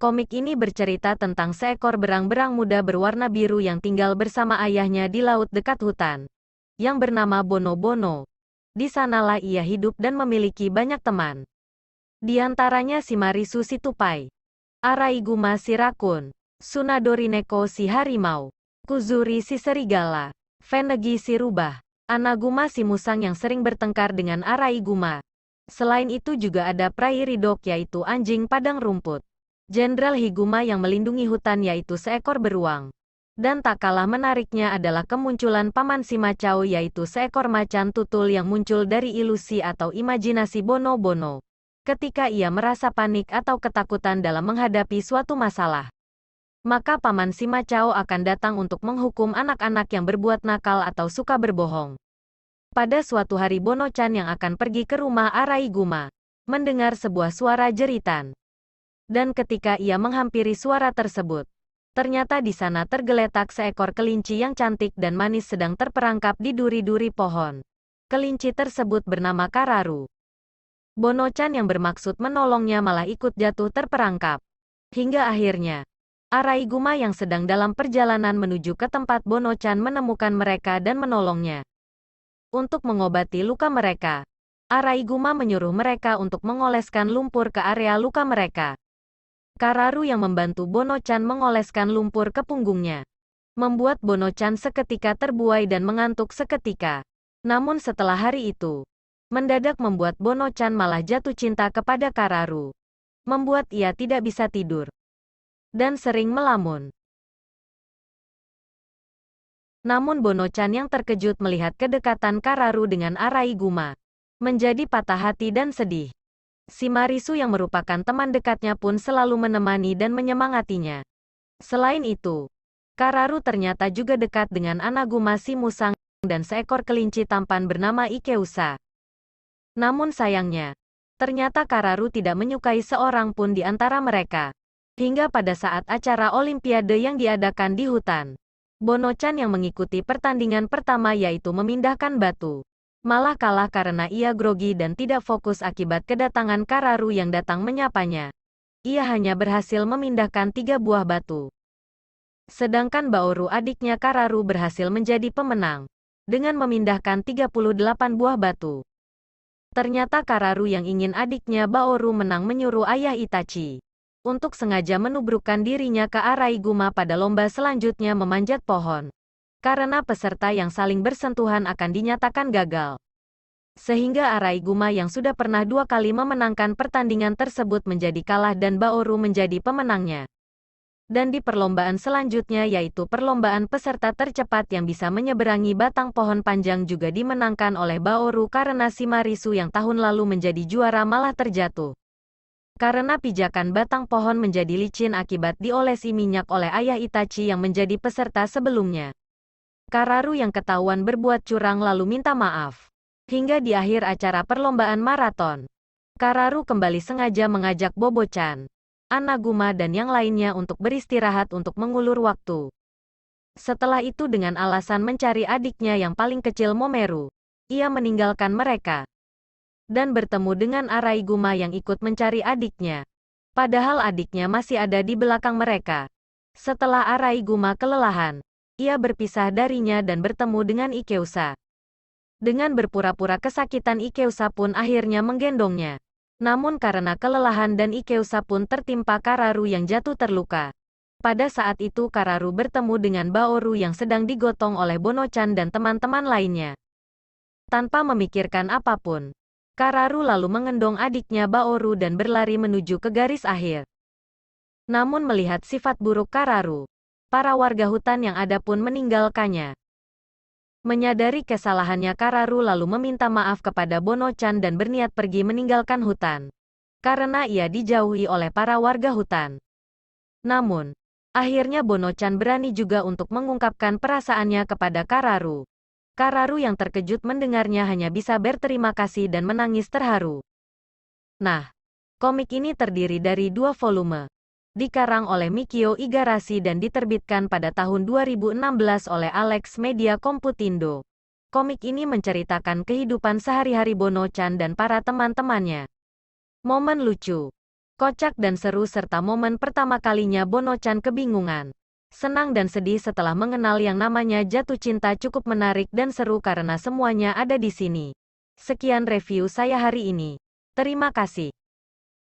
Komik ini bercerita tentang seekor berang-berang muda berwarna biru yang tinggal bersama ayahnya di laut dekat hutan, yang bernama Bono Bono. Di sanalah ia hidup dan memiliki banyak teman. Di antaranya Shimarisu si tupai, Araiguma si rakun, Tsunadorineko si harimau, Kuzuri si serigala, Fenegi si rubah, Anaguma si musang yang sering bertengkar dengan Araiguma. Selain itu juga ada Prairie Dog yaitu anjing padang rumput. Jenderal Higuma yang melindungi hutan yaitu seekor beruang. Dan tak kalah menariknya adalah kemunculan Paman Simacao yaitu seekor macan tutul yang muncul dari ilusi atau imajinasi Bono Bono. Ketika ia merasa panik atau ketakutan dalam menghadapi suatu masalah, maka Paman Simacao akan datang untuk menghukum anak-anak yang berbuat nakal atau suka berbohong. Pada suatu hari Bono-chan yang akan pergi ke rumah Araiguma, mendengar sebuah suara jeritan. Dan ketika ia menghampiri suara tersebut, ternyata di sana tergeletak seekor kelinci yang cantik dan manis sedang terperangkap di duri-duri pohon. Kelinci tersebut bernama Kararu. Bono-chan yang bermaksud menolongnya malah ikut jatuh terperangkap. Hingga akhirnya, Araiguma yang sedang dalam perjalanan menuju ke tempat Bono-chan menemukan mereka dan menolongnya. Untuk mengobati luka mereka, Araiguma menyuruh mereka untuk mengoleskan lumpur ke area luka mereka. Kararu yang membantu Bono-chan mengoleskan lumpur ke punggungnya, membuat Bono-chan seketika terbuai dan mengantuk seketika. Namun setelah hari itu, mendadak membuat Bono-chan malah jatuh cinta kepada Kararu, membuat ia tidak bisa tidur dan sering melamun. Namun Bono-chan yang terkejut melihat kedekatan Kararu dengan Araiguma, menjadi patah hati dan sedih. Shimarisu yang merupakan teman dekatnya pun selalu menemani dan menyemangatinya. Selain itu, Kararu ternyata juga dekat dengan Anaguma si musang dan seekor kelinci tampan bernama Ikeusa. Namun sayangnya, ternyata Kararu tidak menyukai seorang pun di antara mereka. Hingga pada saat acara Olimpiade yang diadakan di hutan, Bono-chan yang mengikuti pertandingan pertama yaitu memindahkan batu, malah kalah karena ia grogi dan tidak fokus akibat kedatangan Kararu yang datang menyapanya. Ia hanya berhasil memindahkan 3 buah batu. Sedangkan Baoru adiknya Kararu berhasil menjadi pemenang, dengan memindahkan 38 buah batu. Ternyata Kararu yang ingin adiknya Baoru menang menyuruh ayah Itachi untuk sengaja menubrukkan dirinya ke Araiguma pada lomba selanjutnya memanjat pohon. Karena peserta yang saling bersentuhan akan dinyatakan gagal. Sehingga Araiguma yang sudah pernah 2 kali memenangkan pertandingan tersebut menjadi kalah dan Baoru menjadi pemenangnya. Dan di perlombaan selanjutnya yaitu perlombaan peserta tercepat yang bisa menyeberangi batang pohon panjang juga dimenangkan oleh Baoru karena Shimarisu yang tahun lalu menjadi juara malah terjatuh. Karena pijakan batang pohon menjadi licin akibat diolesi minyak oleh ayah Itachi yang menjadi peserta sebelumnya. Kararu yang ketahuan berbuat curang lalu minta maaf. Hingga di akhir acara perlombaan maraton, Kararu kembali sengaja mengajak Bobo-chan, Anaguma dan yang lainnya untuk beristirahat untuk mengulur waktu. Setelah itu dengan alasan mencari adiknya yang paling kecil Momeru, ia meninggalkan mereka dan bertemu dengan Araiguma yang ikut mencari adiknya. Padahal adiknya masih ada di belakang mereka. Setelah Araiguma kelelahan, ia berpisah darinya dan bertemu dengan Ikeusa. Dengan berpura-pura kesakitan Ikeusa pun akhirnya menggendongnya. Namun karena kelelahan dan Ikeusa pun tertimpa Kararu yang jatuh terluka. Pada saat itu Kararu bertemu dengan Baoru yang sedang digotong oleh Bono-chan dan teman-teman lainnya. Tanpa memikirkan apapun, Kararu lalu mengendong adiknya Baoru dan berlari menuju ke garis akhir. Namun melihat sifat buruk Kararu, para warga hutan yang ada pun meninggalkannya. Menyadari kesalahannya Kararu lalu meminta maaf kepada Bono-chan dan berniat pergi meninggalkan hutan. Karena ia dijauhi oleh para warga hutan. Namun, akhirnya Bono-chan berani juga untuk mengungkapkan perasaannya kepada Kararu. Kararu yang terkejut mendengarnya hanya bisa berterima kasih dan menangis terharu. Nah, komik ini terdiri dari 2 volume. Dikarang oleh Mikio Igarashi dan diterbitkan pada tahun 2016 oleh Alex Media Komputindo. Komik ini menceritakan kehidupan sehari-hari Bono-chan dan para teman-temannya. Momen lucu, Kocak dan seru serta momen pertama kalinya Bono-chan kebingungan. Senang dan sedih setelah mengenal yang namanya jatuh cinta cukup menarik dan seru karena semuanya ada di sini. Sekian review saya hari ini. Terima kasih.